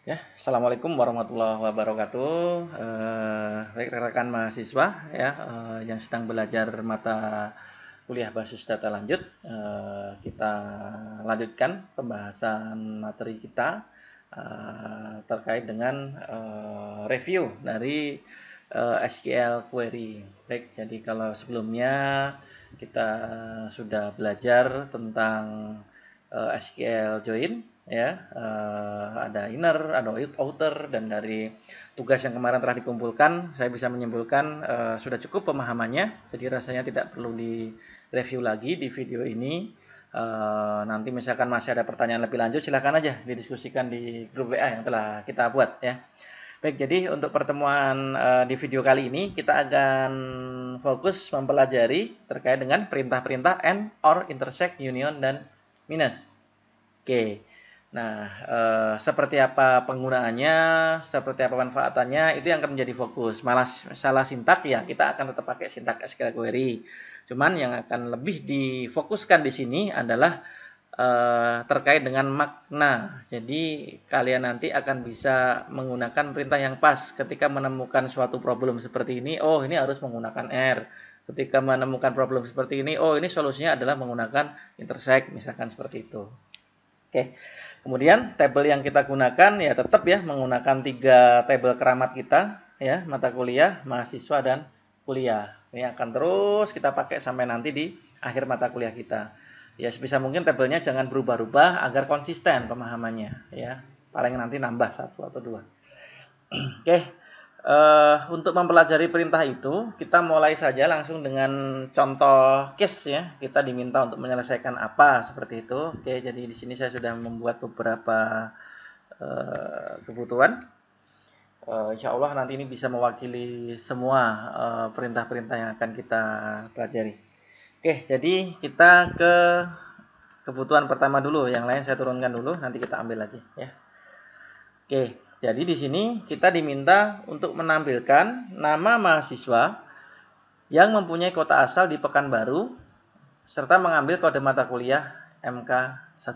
Ya, Assalamualaikum warahmatullahi wabarakatuh. Baik rekan mahasiswa ya yang sedang belajar mata kuliah basis data lanjut, kita lanjutkan pembahasan materi kita terkait dengan review dari SQL query. Baik, jadi kalau sebelumnya kita sudah belajar tentang SQL join ya, ada inner, ada outer, dan dari tugas yang kemarin telah dikumpulkan saya bisa menyimpulkan sudah cukup pemahamannya, jadi rasanya tidak perlu di review lagi di video ini. Nanti misalkan masih ada pertanyaan lebih lanjut silahkan aja didiskusikan di grup WA yang telah kita buat ya. Baik, jadi untuk pertemuan di video kali ini kita akan fokus mempelajari terkait dengan perintah-perintah and, or, intersect, union, dan minus. Oke, nah seperti apa penggunaannya, seperti apa manfaatannya, itu yang akan menjadi fokus. Malah salah sintak ya kita akan tetap pakai sintak SQL query. Cuman yang akan lebih difokuskan di sini adalah terkait dengan makna. Jadi kalian nanti akan bisa menggunakan perintah yang pas ketika menemukan suatu problem seperti ini. Oh, ini harus menggunakan R. Ketika menemukan problem seperti ini, oh ini solusinya adalah menggunakan intersect, misalkan seperti itu. Oke, kemudian tabel yang kita gunakan ya tetap ya menggunakan 3 tabel keramat kita ya, mata kuliah, mahasiswa, dan kuliah. Ini akan terus kita pakai sampai nanti di akhir mata kuliah kita. Ya sebisa mungkin tabelnya jangan berubah-ubah agar konsisten pemahamannya ya. Paling nanti nambah 1 atau 2. Oke, untuk mempelajari perintah itu, kita mulai saja langsung dengan contoh case ya. Kita diminta untuk menyelesaikan apa seperti itu. Oke, jadi di sini saya sudah membuat beberapa kebutuhan. Insya Allah nanti ini bisa mewakili semua perintah-perintah yang akan kita pelajari. Oke, jadi kita ke kebutuhan pertama dulu. Yang lain saya turunkan dulu, nanti kita ambil lagi ya. Oke, jadi di sini kita diminta untuk menampilkan nama mahasiswa yang mempunyai kota asal di Pekanbaru serta mengambil kode mata kuliah MK1.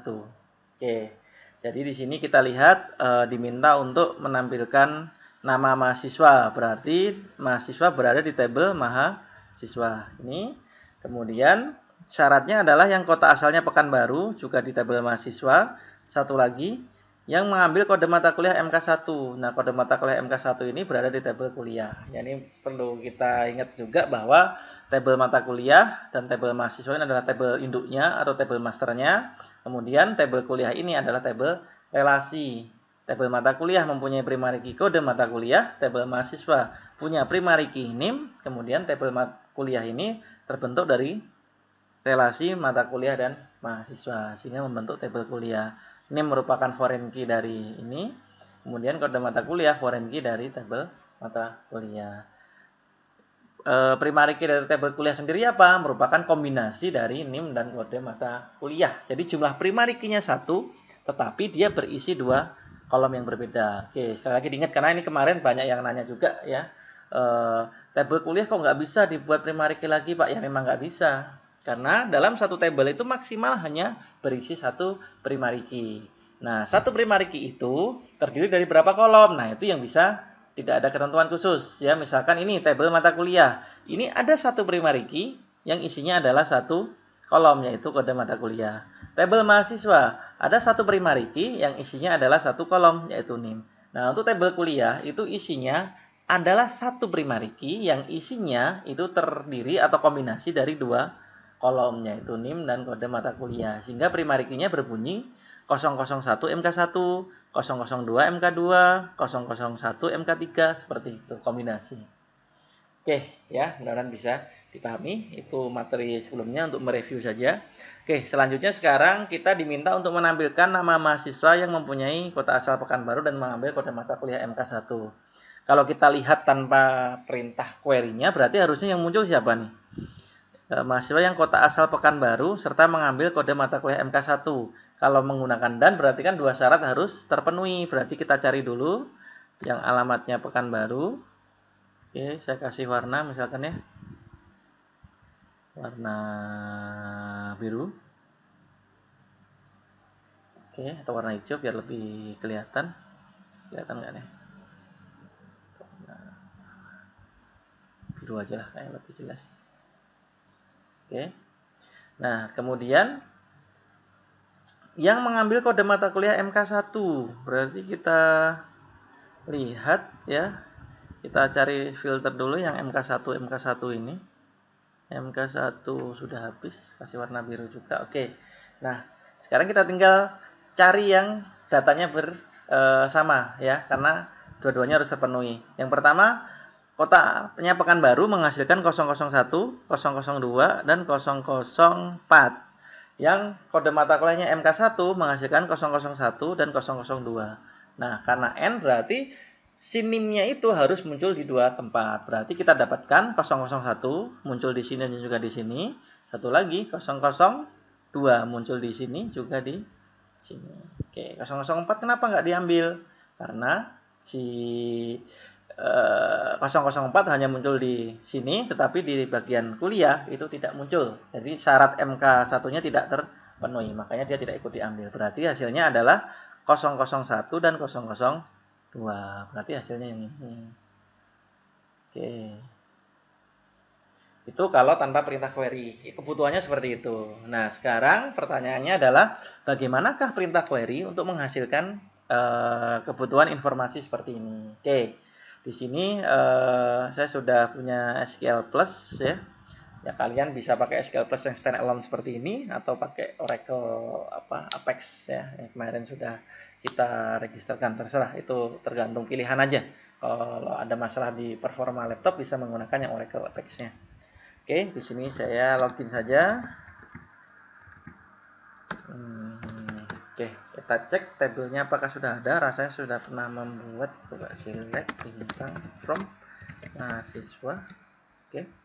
Oke. Jadi di sini kita lihat diminta untuk menampilkan nama mahasiswa, berarti mahasiswa berada di tabel mahasiswa. Ini. Kemudian syaratnya adalah yang kota asalnya Pekanbaru juga di tabel mahasiswa. Satu lagi yang mengambil kode mata kuliah MK1. Nah, kode mata kuliah MK1 ini berada di tabel kuliah. Ya, ini perlu kita ingat juga bahwa tabel mata kuliah dan tabel mahasiswa ini adalah tabel induknya atau tabel masternya. Kemudian tabel kuliah ini adalah tabel relasi. Tabel mata kuliah mempunyai primary key kode mata kuliah, tabel mahasiswa punya primary key NIM, kemudian tabel kuliah ini terbentuk dari relasi mata kuliah dan mahasiswa sehingga membentuk tabel kuliah. Ini merupakan foreign key dari ini. Kemudian kode mata kuliah foreign key dari tabel mata kuliah. Primary key dari tabel kuliah sendiri apa? Merupakan kombinasi dari NIM dan kode mata kuliah. Jadi jumlah primary key-nya 1, tetapi dia berisi 2 kolom yang berbeda. Oke, sekali lagi diingat karena ini kemarin banyak yang nanya juga ya. Tabel kuliah kok nggak bisa dibuat primary key lagi Pak? Ya memang nggak bisa. Karena dalam satu tabel itu maksimal hanya berisi 1 primary key. Nah, 1 primary key itu terdiri dari berapa kolom? Nah, itu yang bisa tidak ada ketentuan khusus. Ya, misalkan ini tabel mata kuliah. Ini ada 1 primary key yang isinya adalah 1 kolom, yaitu kode mata kuliah. Tabel mahasiswa, ada 1 primary key yang isinya adalah 1 kolom, yaitu NIM. Nah, untuk tabel kuliah itu isinya adalah 1 primary key yang isinya itu terdiri atau kombinasi dari 2 kolom, yaitu NIM dan kode mata kuliah. Sehingga primary key-nya berbunyi 001 MK1, 002 MK2, 001 MK3, seperti itu kombinasi. Oke, ya, mudah-mudahan bisa dipahami. Itu materi sebelumnya untuk mereview saja. Oke, selanjutnya sekarang kita diminta untuk menampilkan nama mahasiswa yang mempunyai kota asal Pekanbaru dan mengambil kode mata kuliah MK1. Kalau kita lihat tanpa perintah query-nya, berarti harusnya yang muncul siapa nih? Mahasiswa yang kota asal Pekanbaru serta mengambil kode mata kuliah MK1. Kalau menggunakan dan berarti kan 2 syarat harus terpenuhi. Berarti kita cari dulu yang alamatnya Pekanbaru. Oke, saya kasih warna misalkan ya. Warna biru. Oke, atau warna hijau biar lebih kelihatan. Kelihatan nggak nih? Biru aja lah, kayak lebih jelas. Oke. Nah, kemudian yang mengambil kode mata kuliah MK1, berarti kita lihat ya. Kita cari filter dulu yang MK1 ini. MK1 sudah habis, kasih warna biru juga. Oke. Nah, sekarang kita tinggal cari yang datanya sama ya, karena dua-duanya harus terpenuhi. Yang pertama, kotanya Pekanbaru menghasilkan 001, 002, dan 004. Yang kode mata kuliahnya MK1 menghasilkan 001 dan 002. Nah, karena N berarti sinimnya itu harus muncul di dua tempat. Berarti kita dapatkan 001 muncul di sini dan juga di sini. Satu lagi 002 muncul di sini juga di sini. Oke, 004 kenapa nggak diambil? Karena si 004 hanya muncul di sini, tetapi di bagian kuliah itu tidak muncul. Jadi syarat MK1-nya tidak terpenuhi, makanya dia tidak ikut diambil. Berarti hasilnya adalah 001 dan 002. Berarti hasilnya yang ini. Oke. Itu kalau tanpa perintah query. Kebutuhannya seperti itu. Nah, sekarang pertanyaannya adalah bagaimanakah perintah query untuk menghasilkan kebutuhan informasi seperti ini. Oke. Di sini saya sudah punya SQL Plus ya. Ya kalian bisa pakai SQL Plus yang standalone seperti ini atau pakai Oracle Apex ya. Yang kemarin sudah kita registerkan, terserah, itu tergantung pilihan aja. Kalau ada masalah di performa laptop bisa menggunakan yang Oracle Apex-nya. Oke, di sini saya login saja. Oke, kita cek tabelnya apakah sudah ada. Rasanya sudah pernah membuat. Coba select bintang from mahasiswa. Oke.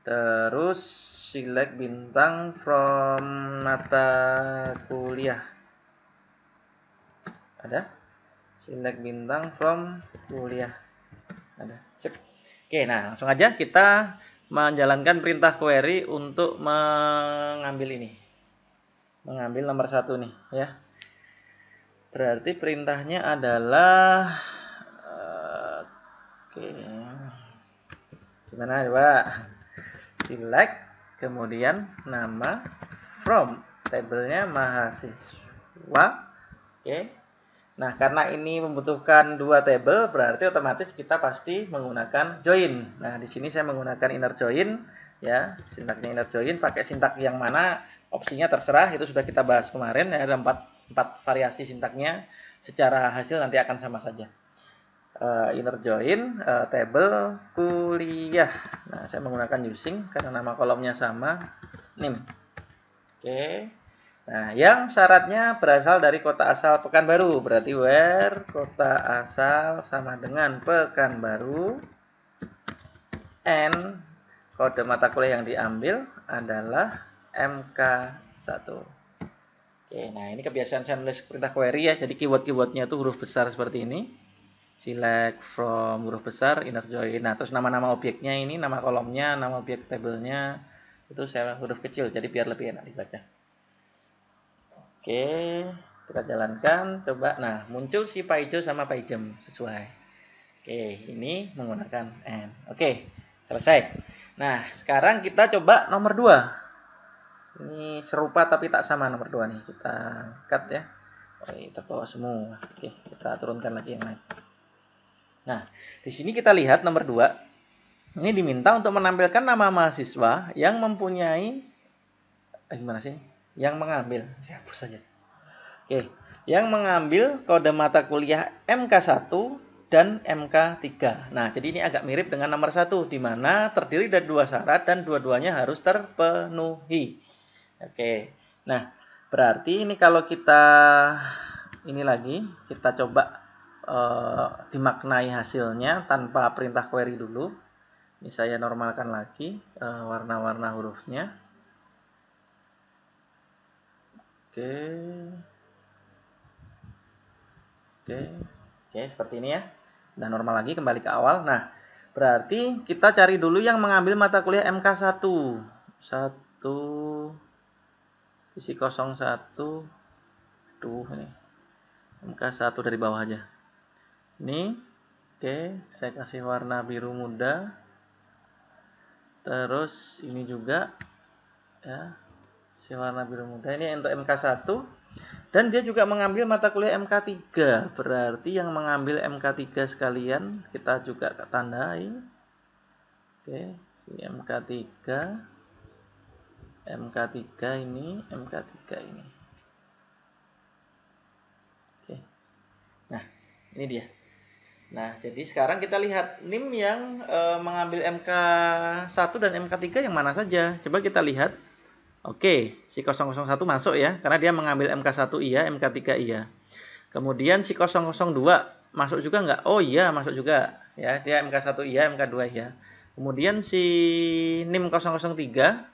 Terus select bintang from mata kuliah. Ada? Select bintang from kuliah. Ada. Sip. Oke, nah langsung aja kita menjalankan perintah query untuk mengambil ini. Mengambil nomor 1 nih ya. Berarti perintahnya adalah oke. Gimana coba? Select kemudian nama from tabelnya mahasiswa. Oke. Nah, karena ini membutuhkan dua tabel, berarti otomatis kita pasti menggunakan join. Nah, di sini saya menggunakan inner join ya. Sintaknya inner join, pakai sintak yang mana opsinya terserah, itu sudah kita bahas kemarin ya, ada 4 variasi sintaknya. Secara hasil nanti akan sama saja. Inner join table kuliah. Nah, saya menggunakan using karena nama kolomnya sama, name. Oke. Nah, yang syaratnya berasal dari kota asal Pekanbaru. Berarti where kota asal sama dengan Pekanbaru and kode mata kuliah yang diambil adalah MK1. Oke, nah ini kebiasaan saya nulis perintah query ya. Jadi keyword-keywordnya itu huruf besar seperti ini. Select from huruf besar, inner join. Nah, terus nama-nama objeknya ini, nama kolomnya, nama objek tabelnya itu saya huruf kecil. Jadi biar lebih enak dibaca. Oke, kita jalankan. Coba, nah muncul si Paijo sama Paijem sesuai. Oke, ini menggunakan N. Oke, selesai. Nah, sekarang kita coba nomor 2. Ini serupa tapi tak sama nomor 2 nih. Kita cut ya. Oh, kita bawa semua. Oke, kita turunkan lagi yang lain. Nah, di sini kita lihat nomor 2. Ini diminta untuk menampilkan nama mahasiswa yang mempunyai gimana sih? Yang mengambil, saya hapus saja. Oke, yang mengambil kode mata kuliah MK1 dan MK3. Nah, jadi ini agak mirip dengan nomor 1, di mana terdiri dari 2 syarat dan dua-duanya harus terpenuhi. Oke, nah berarti ini kalau kita ini lagi, kita coba dimaknai hasilnya tanpa perintah query dulu. Ini saya normalkan lagi warna-warna hurufnya. Oke, seperti ini ya. Udah normal lagi, kembali ke awal. Nah, berarti kita cari dulu yang mengambil mata kuliah MK1. 1 isi 01. Ini. MK1 dari bawah aja. Ini, oke, saya kasih warna biru muda. Terus ini juga, ya, si warna biru muda. Ini untuk MK1. Dan dia juga mengambil mata kuliah MK3. Berarti yang mengambil MK3 sekalian, kita juga tandai. Oke, si MK3. MK3 ini, MK3 ini. Oke. Nah, ini dia. Nah, jadi sekarang kita lihat NIM yang mengambil MK1 dan MK3 yang mana saja. Coba kita lihat. Oke, si 001 masuk ya, karena dia mengambil MK1 iya, MK3 iya. Kemudian si 002 masuk juga nggak? Oh iya, masuk juga. Ya, dia MK1 iya, MK2 iya. Kemudian si NIM 003,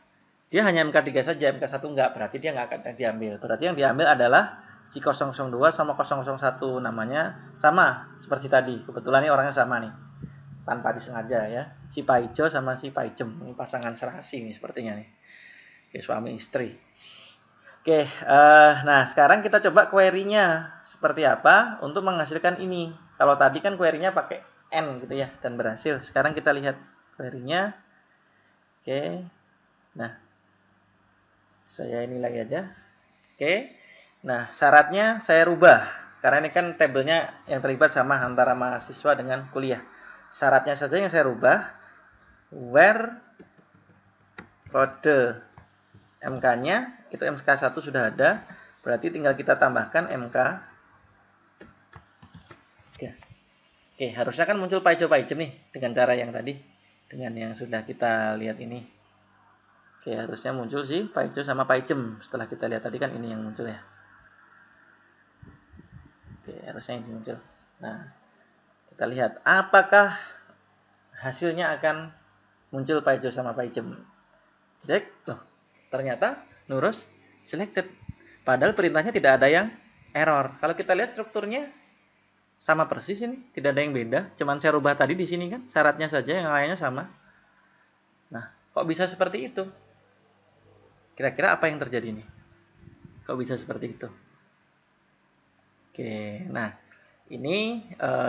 dia hanya MK3 saja, MK1 enggak. Berarti dia nggak akan diambil. Berarti yang diambil adalah si 002 sama 001. Namanya sama seperti tadi. Kebetulan ini orangnya sama nih. Tanpa disengaja ya. Si Paijo sama si Paijem. Ini pasangan serasi nih sepertinya nih. Oke, suami istri. Oke, nah sekarang kita coba query-nya seperti apa untuk menghasilkan ini. Kalau tadi kan query-nya pakai N gitu ya, dan berhasil. Sekarang kita lihat query-nya. Oke, nah saya ini lagi aja. Oke, nah syaratnya saya rubah. Karena ini kan tabelnya yang terlibat sama antara mahasiswa dengan kuliah. Syaratnya saja yang saya rubah. Where kode MK-nya, itu MK1 sudah ada. Berarti tinggal kita tambahkan MK. Oke, harusnya kan muncul Paijo-Paijem nih dengan cara yang tadi, dengan yang sudah kita lihat ini. Oke, harusnya muncul sih Paijo sama Paijem. Setelah kita lihat tadi kan ini yang muncul ya. Oke, harusnya ini muncul. Nah, kita lihat apakah hasilnya akan muncul Paijo sama Paijem. Cek, loh, ternyata Nurus selected. Padahal perintahnya tidak ada yang error. Kalau kita lihat strukturnya sama persis ini, tidak ada yang beda. Cuman saya rubah tadi di sini kan, syaratnya saja yang lainnya sama. Nah, kok bisa seperti itu? Kira-kira apa yang terjadi nih? Kok bisa seperti itu? Oke, nah ini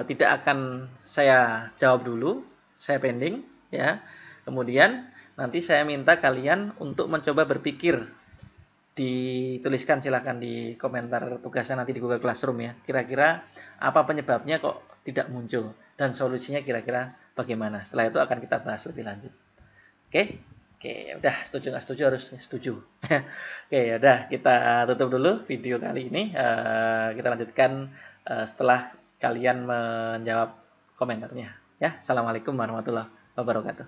tidak akan saya jawab dulu, saya pending ya. Kemudian nanti saya minta kalian untuk mencoba berpikir, dituliskan silahkan di komentar tugasnya nanti di Google Classroom ya. Kira-kira apa penyebabnya kok tidak muncul dan solusinya kira-kira bagaimana. Setelah itu akan kita bahas lebih lanjut. Oke? Oke, udah setuju nggak setuju harus setuju. Oke, udah kita tutup dulu video kali ini. Kita lanjutkan setelah kalian menjawab komentarnya. Ya, assalamualaikum warahmatullahi wabarakatuh.